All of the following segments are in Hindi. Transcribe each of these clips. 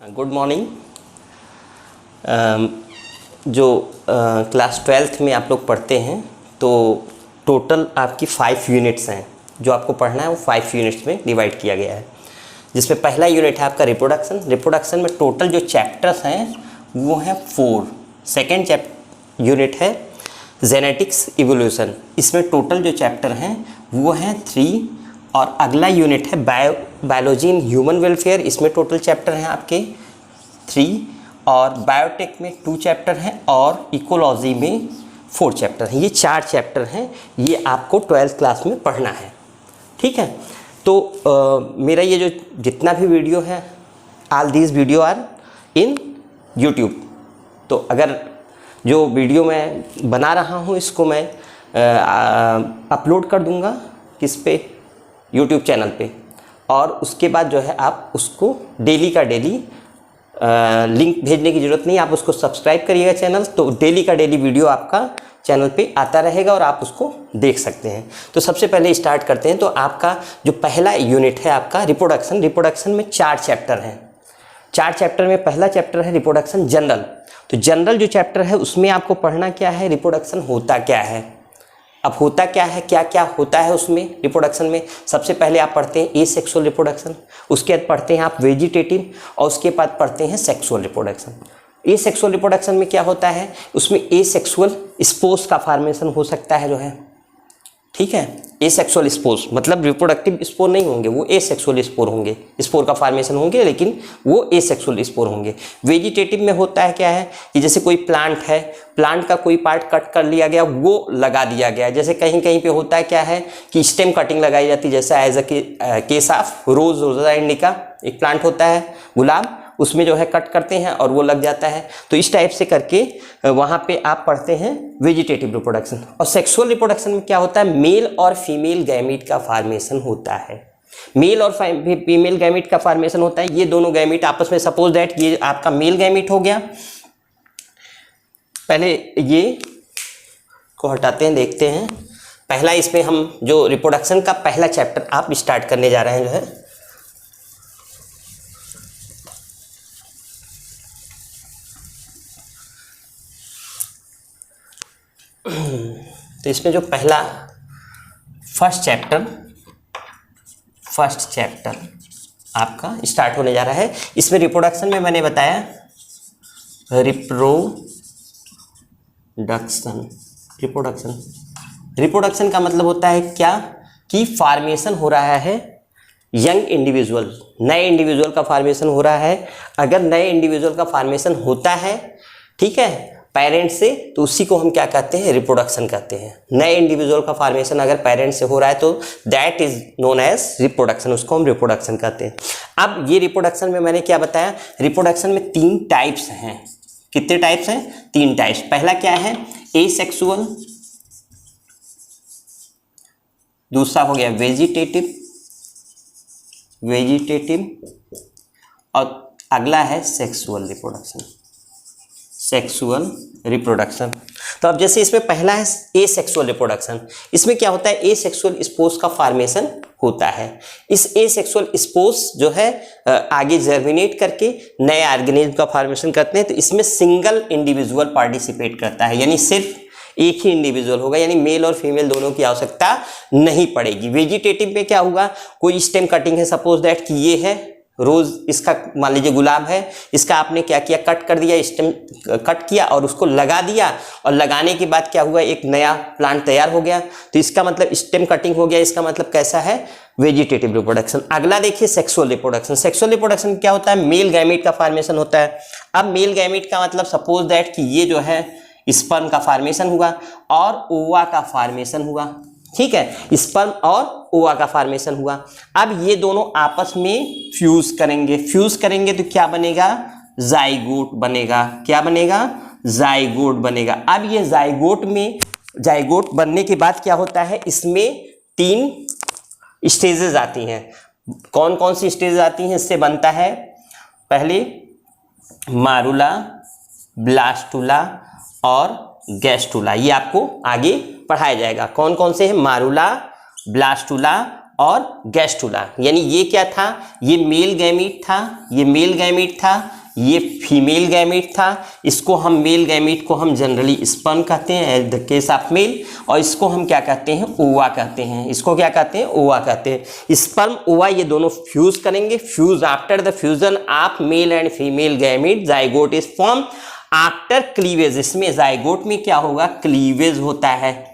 Good morning. जो क्लास 12th में आप लोग पढ़ते हैं तो टोटल आपकी 5 यूनिट्स हैं। जो आपको पढ़ना है वो 5 यूनिट्स में डिवाइड किया गया है, जिसमें पहला यूनिट है आपका रिप्रोडक्शन। रिप्रोडक्शन में टोटल जो चैप्टर्स हैं वो हैं 4। सेकेंड यूनिट है जेनेटिक्स इवोल्यूशन, इसमें टोटल जो चैप्टर हैं वो हैं 3। और अगला यूनिट है बायोलॉजी इन ह्यूमन वेलफेयर, इसमें टोटल चैप्टर हैं आपके 3। और बायोटेक में 2 चैप्टर हैं और इकोलॉजी में 4 चैप्टर हैं। ये 4 चैप्टर हैं, ये आपको 12th क्लास में पढ़ना है, ठीक है। तो मेरा ये जो जितना भी वीडियो है, all these video are in YouTube. तो अगर जो वीडियो मैं बना रहा हूँ इसको मैं अपलोड कर दूँगा किस पे, यूट्यूब चैनल पे। और उसके बाद जो है आप उसको डेली का डेली लिंक भेजने की ज़रूरत नहीं, आप उसको सब्सक्राइब करिएगा चैनल, तो डेली का डेली वीडियो आपका चैनल पे आता रहेगा और आप उसको देख सकते हैं। तो सबसे पहले स्टार्ट करते हैं। तो आपका जो पहला यूनिट है आपका रिप्रोडक्शन। रिप्रोडक्शन में 4 चैप्टर हैं। 4 चैप्टर में पहला चैप्टर है रिप्रोडक्शन जनरल। तो जनरल जो चैप्टर है उसमें आपको पढ़ना क्या है, रिप्रोडक्शन होता क्या है। अब होता क्या है, क्या क्या होता है उसमें रिप्रोडक्शन में। सबसे पहले आप पढ़ते हैं एसेक्सुअल रिप्रोडक्शन, उसके बाद पढ़ते हैं आप वेजिटेटिव, और उसके बाद पढ़ते हैं सेक्सुअल रिप्रोडक्शन। एसेक्सुअल रिप्रोडक्शन में क्या होता है, उसमें एसेक्सुअल स्पोर्स का फॉर्मेशन हो सकता है जो है, ठीक है। एसेक्सुअल स्पोर्स मतलब रिप्रोडक्टिव स्पोर नहीं होंगे, वो एसेक्सुअल स्पोर होंगे, स्पोर का फॉर्मेशन होंगे लेकिन वो एसेक्सुअल स्पोर होंगे। वेजिटेटिव में होता है क्या है कि जैसे कोई प्लांट है, प्लांट का कोई पार्ट कट कर लिया गया, वो लगा दिया गया। जैसे कहीं कहीं पे होता है क्या है कि स्टेम कटिंग लगाई जाती है, जैसा as a case of Rosa indica, एक प्लांट होता है गुलाब, उसमें जो है कट करते हैं और वो लग जाता है। तो इस टाइप से करके वहाँ पे आप पढ़ते हैं वेजिटेटिव रिप्रोडक्शन। और सेक्सुअल रिप्रोडक्शन में क्या होता है, मेल और फीमेल गैमीट का फॉर्मेशन होता है। मेल और फीमेल गैमीट का फॉर्मेशन होता है। ये दोनों गैमीट आपस में, सपोज दैट ये आपका मेल गैमीट हो गया। पहले ये को हटाते हैं, देखते हैं। पहला इसमें हम जो रिप्रोडक्शन का पहला चैप्टर आप स्टार्ट करने जा रहे हैं जो है, तो इसमें जो पहला फर्स्ट चैप्टर आपका स्टार्ट होने जा रहा है। इसमें रिप्रोडक्शन में मैंने बताया रिप्रोडक्शन का मतलब होता है क्या कि फॉर्मेशन हो रहा है यंग इंडिविजुअल, नए इंडिविजुअल का फॉर्मेशन हो रहा है। अगर नए इंडिविजुअल का फॉर्मेशन होता है, ठीक है, पेरेंट्स से, तो उसी को हम क्या कहते हैं, रिप्रोडक्शन कहते हैं। नए इंडिविजुअल का फॉर्मेशन अगर पेरेंट्स से हो रहा है तो that is known as reproduction, उसको हम रिप्रोडक्शन कहते हैं। अब ये रिप्रोडक्शन में मैंने क्या बताया, रिप्रोडक्शन में 3 टाइप्स हैं। कितने टाइप्स हैं, 3 टाइप्स। पहला क्या है, एसेक्सुअल, दूसरा हो गया वेजिटेटिव, और अगला है सेक्सुअल रिप्रोडक्शन। तो अब जैसे इसमें पहला है एसेक्सुअल रिप्रोडक्शन, इसमें क्या होता है, एसेक्सुअल स्पोर्स का फॉर्मेशन होता है। इस एसेक्सुअल स्पोर्स जो है आगे जर्मिनेट करके नए ऑर्गेनिज्म का फॉर्मेशन करते हैं। तो इसमें सिंगल इंडिविजुअल पार्टिसिपेट करता है, यानी सिर्फ एक ही इंडिविजुअल होगा, यानी मेल और फीमेल दोनों की आवश्यकता नहीं पड़ेगी। वेजिटेटिव में क्या होगा, कोई स्टेम कटिंग है, सपोज दैट कि ये है रोज, इसका मान लीजिए गुलाब है, इसका आपने क्या किया, कट कर दिया, स्टेम कट किया और उसको लगा दिया, और लगाने के बाद क्या हुआ, एक नया प्लांट तैयार हो गया। तो इसका मतलब स्टेम कटिंग हो गया, इसका मतलब कैसा है, वेजिटेटिव रिप्रोडक्शन। अगला देखिए सेक्सुअल रिप्रोडक्शन। सेक्सुअल रिप्रोडक्शन क्या होता है, मेल गैमीट का फॉर्मेशन होता है। अब मेल गैमीट का मतलब सपोज दैट कि ये जो है स्पर्म का फॉर्मेशन हुआ और ओवा का फॉर्मेशन हुआ, ठीक है, स्पर्म और ओवा का फॉर्मेशन हुआ। अब ये दोनों आपस में फ्यूज करेंगे तो क्या बनेगा, जाइगोट बनेगा। क्या बनेगा, जाइगोट बनेगा। अब ये जाइगोट बनने के बाद क्या होता है, इसमें 3 स्टेजेस आती हैं। कौन कौन सी स्टेजेस आती हैं, इससे बनता है पहले मारुला, ब्लास्टुला और गैस्टुला। ये आपको आगे पढ़ाया जाएगा। कौन कौन से हैं, मारुला, ब्लास्टुला और गैस्ट्रुला। यानी ये क्या था, ये मेल गैमीट था, ये मेल गैमीट था, ये फीमेल गैमीट था। इसको हम मेल गैमीट को हम जनरली स्पर्म कहते हैं as the case of male, और इसको हम क्या कहते हैं, ओवा कहते हैं। इसको क्या कहते हैं, ओवा कहते हैं। स्पर्म ओवा ये दोनों फ्यूज करेंगे। Fuse after the fusion of male and female gamete zygote is form after cleavage. इसमें जाइगोट में क्या होगा, क्लीवेज होता है।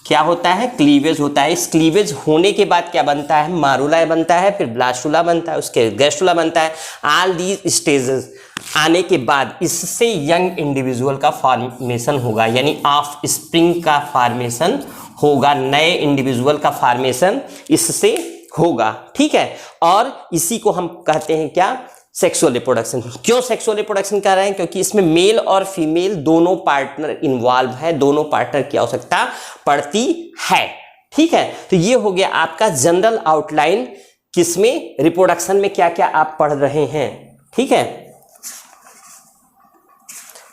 क्या होता है, क्लीवेज होता है। इस क्लीवेज होने के बाद क्या बनता है, मारूला बनता है, फिर ब्लास्टुला बनता है, उसके गैस्ट्रुला बनता है। ऑल दीज स्टेजेस आने के बाद इससे यंग इंडिविजुअल का फॉर्मेशन होगा, यानी ऑफ स्प्रिंग का फॉर्मेशन होगा, नए इंडिविजुअल का फॉर्मेशन इससे होगा। ठीक है, और इसी को हम कहते हैं क्या, सेक्सुअल रिप्रोडक्शन। क्यों सेक्सुअल रिप्रोडक्शन कर रहे हैं, क्योंकि इसमें मेल और फीमेल दोनों पार्टनर इन्वॉल्व है, दोनों पार्टनर की आवश्यकता पड़ती है। ठीक है, तो ये हो गया आपका जनरल आउटलाइन, किसमें, रिप्रोडक्शन में क्या क्या आप पढ़ रहे हैं। ठीक है,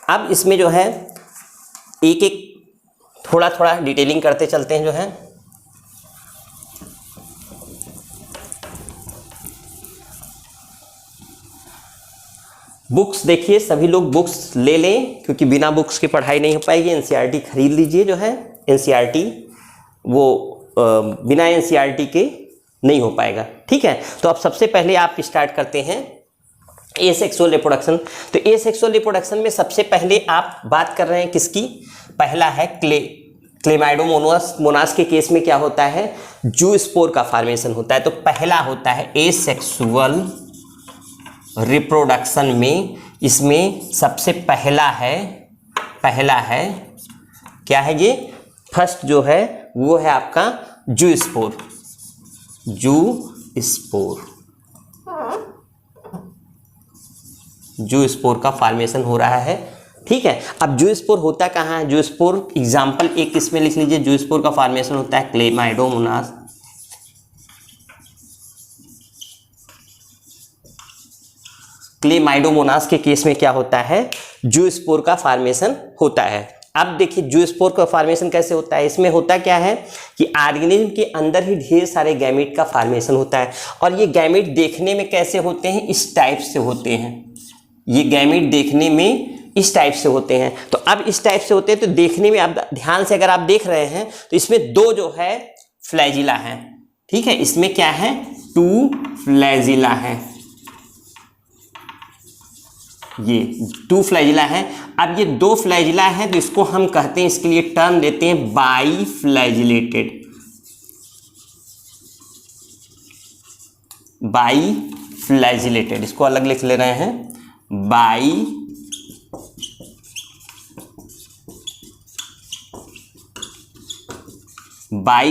अब इसमें जो है एक एक थोड़ा थोड़ा डिटेलिंग करते चलते हैं। जो है बुक्स देखिए, सभी लोग बुक्स ले लें, क्योंकि बिना बुक्स की पढ़ाई नहीं हो पाएगी। एनसीईआरटी खरीद लीजिए। जो है एनसीईआरटी वो बिना एनसीईआरटी के नहीं हो पाएगा। ठीक है, तो अब सबसे पहले आप स्टार्ट करते हैं एसेक्सुअल रिप्रोडक्शन। तो एसेक्सुअल रिप्रोडक्शन में सबसे पहले आप बात कर रहे हैं किसकी, पहला है क्लेमाइडोमोनास के केस में क्या होता है, जूस्पोर का फॉर्मेशन होता है। तो पहला होता है एसेक्सुअल रिप्रोडक्शन में, इसमें सबसे पहला है क्या है, ये फर्स्ट जो है वो है आपका जूस्पोर। जूस्पोर का फॉर्मेशन हो रहा है। ठीक है, अब जूस्पोर होता कहाँ है, जूस्पोर एग्जाम्पल एक इसमें लिख लीजिए। जूस्पोर का फॉर्मेशन होता है क्लेमाइडोमोनास। क्लेमाइडोमोनास के केस में क्या होता है, जूस्पोर का फॉर्मेशन होता है। अब देखिए जूस्पोर का फॉर्मेशन कैसे होता है, इसमें होता क्या है कि ऑर्गेनिज्म के अंदर ही ढेर सारे गैमेट का फॉर्मेशन होता है, और ये गैमेट देखने में कैसे होते हैं, इस टाइप से होते हैं। ये गैमेट देखने में इस टाइप से होते हैं। तो अब इस टाइप से होते हैं, तो देखने में आप ध्यान से अगर आप देख रहे हैं तो इसमें दो जो है फ्लैजिला है। ठीक है, इसमें क्या है, 2 फ्लैजिला है, ये 2 फ्लैजिला है। अब ये 2 फ्लैजिला है, तो इसको हम कहते हैं, इसके लिए टर्म देते हैं बाई फ्लैजिलेटेड। बाई फ्लैजिलेटेड, इसको अलग लिख ले रहे हैं, बाई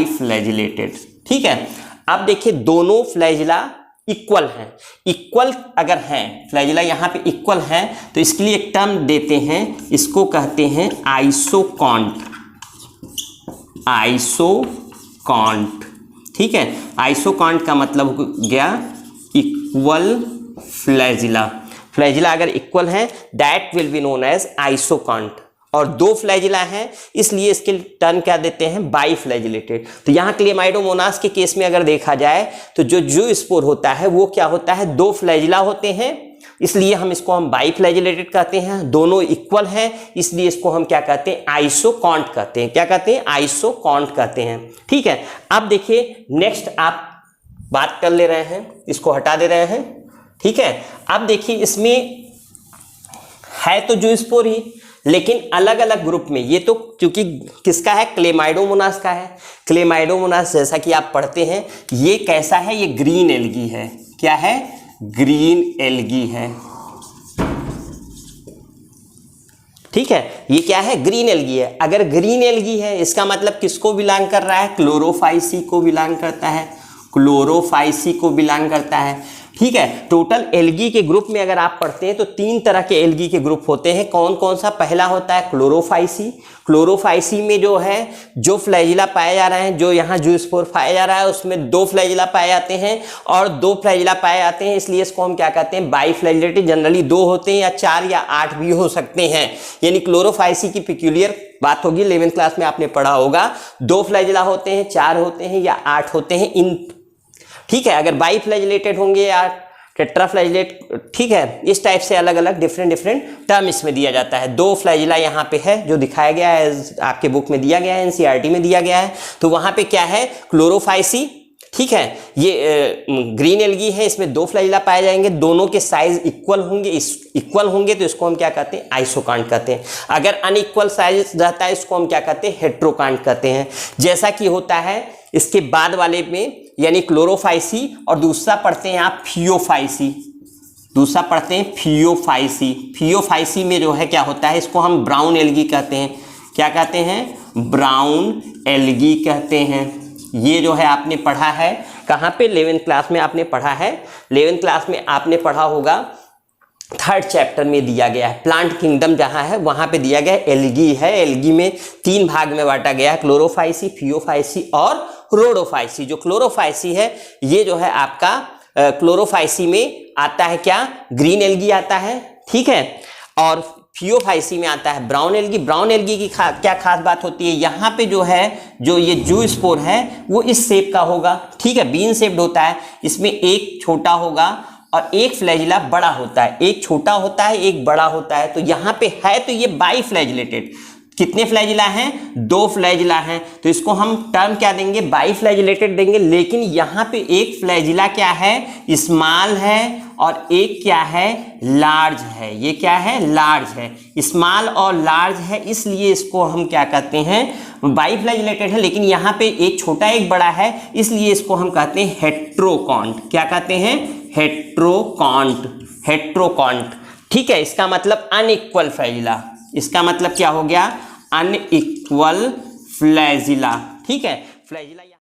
फ्लैजिलेटेड। ठीक है, अब देखिए दोनों फ्लैजिला इक्वल हैं। इक्वल अगर हैं, फ्लैजिला यहाँ पे इक्वल हैं, तो इसके लिए एक टर्म देते हैं, इसको कहते हैं आइसोकॉन्ट। ठीक है, आइसोकॉन्ट का मतलब हो गया इक्वल फ्लैजिला। फ्लैजिला अगर इक्वल है, that will be known as isokont. और 2 फ्लैजिला हैं, इसलिए इसके टर्म क्या देते हैं, बाई फ्लैजिलेटेड। तो यहाँ क्लेमाइडोमोनास के केस में अगर देखा जाए तो जो जूस्पोर होता है वो क्या होता है, 2 फ्लैजिला होते हैं, इसलिए हम इसको हम बाई फ्लैजिलेटेड कहते हैं। दोनों इक्वल हैं, इसलिए इसको हम क्या कहते हैं, आइसोकॉन्ट कहते हैं। क्या कहते हैं, आइसोकॉन्ट कहते हैं। ठीक है, अब देखिए नेक्स्ट आप बात कर ले रहे हैं, इसको हटा दे रहे हैं। ठीक है, अब देखिए इसमें है तो जूस्पोर ही, लेकिन अलग अलग ग्रुप में। ये तो क्योंकि किसका है, क्लेमाइडोमोनास का है। क्लेमाइडोमोनास जैसा कि आप पढ़ते हैं, ये कैसा है, ये ग्रीन एल्गी है। क्या है, ग्रीन एल्गी है। ठीक है, ये क्या है, ग्रीन एल्गी है। अगर ग्रीन एल्गी है, इसका मतलब किसको बिलोंग कर रहा है, क्लोरोफाइसी को बिलोंग करता है। क्लोरोफाइसी को बिलोंग करता है। ठीक है। टोटल एल्गी के ग्रुप में अगर आप पढ़ते हैं तो 3 तरह के एल्गी के ग्रुप होते हैं। कौन कौन सा? पहला होता है क्लोरोफाइसी। क्लोरोफाइसी में जो है जो फ्लैजिला पाए जा रहे हैं, जो यहाँ जूस्पोर पाया जा रहा है उसमें 2 फ्लैजिला पाए जाते हैं और 2 फ्लैजिला पाए जाते हैं, इसलिए इसको हम क्या कहते हैं? बाईफ्लैजिलेटेड। जनरली 2 होते हैं या 4 या 8 भी हो सकते हैं। यानी क्लोरोफाइसी की पिक्यूलियर बात होगी, 11th क्लास में आपने पढ़ा होगा 2 फ्लैजिला होते हैं, 4 होते हैं या 8 होते हैं इन, ठीक है। अगर बाईफ्लैजिलेटेड होंगे या टेट्राफ्लैजिलेट, ठीक है, इस टाइप से अलग अलग डिफरेंट टर्म इसमें दिया जाता है। 2 फ्लैजिला यहाँ पे है जो दिखाया गया है, आपके बुक में दिया गया है, एनसीईआरटी में दिया गया है। तो वहाँ पे क्या है? क्लोरोफाइसी, ठीक है। ये ग्रीन एल्गी है, इसमें 2 फ्लैजिला पाए जाएंगे, दोनों के साइज इक्वल होंगे तो इसको हम क्या कहते हैं? आइसोकांट कहते हैं। अगर अनइक्वल साइज रहता है इसको हम क्या कहते हैं? हेट्रोकांट कहते हैं। जैसा कि होता है इसके बाद वाले में, यानी क्लोरोफाइसी, और दूसरा पढ़ते हैं आप फियोफाइसी। दूसरा पढ़ते हैं फियोफाइसी। फियोफाइसी में जो है क्या होता है? इसको हम ब्राउन एल्गी कहते हैं। क्या कहते हैं? ब्राउन एल्गी कहते हैं। ये जो है आपने पढ़ा है कहाँ पे? 11th क्लास में आपने पढ़ा है। 11th क्लास में आपने पढ़ा होगा 3rd चैप्टर में दिया गया है, प्लांट किंगडम जहाँ है वहाँ पे दिया गया है। एल्गी है, एल्गी में 3 भाग में बांटा गया है, क्लोरोफाइसी, फियोफाइसी और रोडोफाइसी। जो क्लोरोफाइसी है ये जो है आपका क्लोरोफाइसी में आता है क्या? ग्रीन एल्गी आता है, ठीक है। और फियोफाइसी में आता है ब्राउन एल्गी। ब्राउन एल्गी की क्या खास बात होती है? यहाँ पे जो है, जो ये जूस्पोर है वो इस शेप का होगा, ठीक है, बीन शेप्ड होता है। इसमें एक छोटा होगा और एक फ्लैजिला बड़ा होता है, एक छोटा होता है एक बड़ा होता है। तो यहाँ पे है तो ये बाईफ्लैजिलेटेड। कितने फ्लैजिला हैं? 2 फ्लैजिला हैं, तो इसको हम टर्म क्या देंगे? बाईफ्लैजिलेटेड देंगे। लेकिन यहाँ पे एक फ्लैजिला क्या है? स्मॉल है और एक क्या है? लार्ज है। ये क्या है? लार्ज है। स्मॉल और लार्ज है, इसलिए इसको हम क्या कहते हैं? बाईफ्लैजिलेटेड है, लेकिन यहाँ पे एक छोटा एक बड़ा है, इसलिए इसको हम कहते हैं हेट्रोकांट। क्या कहते हैं? हेट्रोकांट। हेट्रोकांट, ठीक है। इसका मतलब अनइक्वल फ्लैजिला। इसका मतलब क्या हो गया? अनइक्वल फ्लैजिला, ठीक है। फ्लैजिला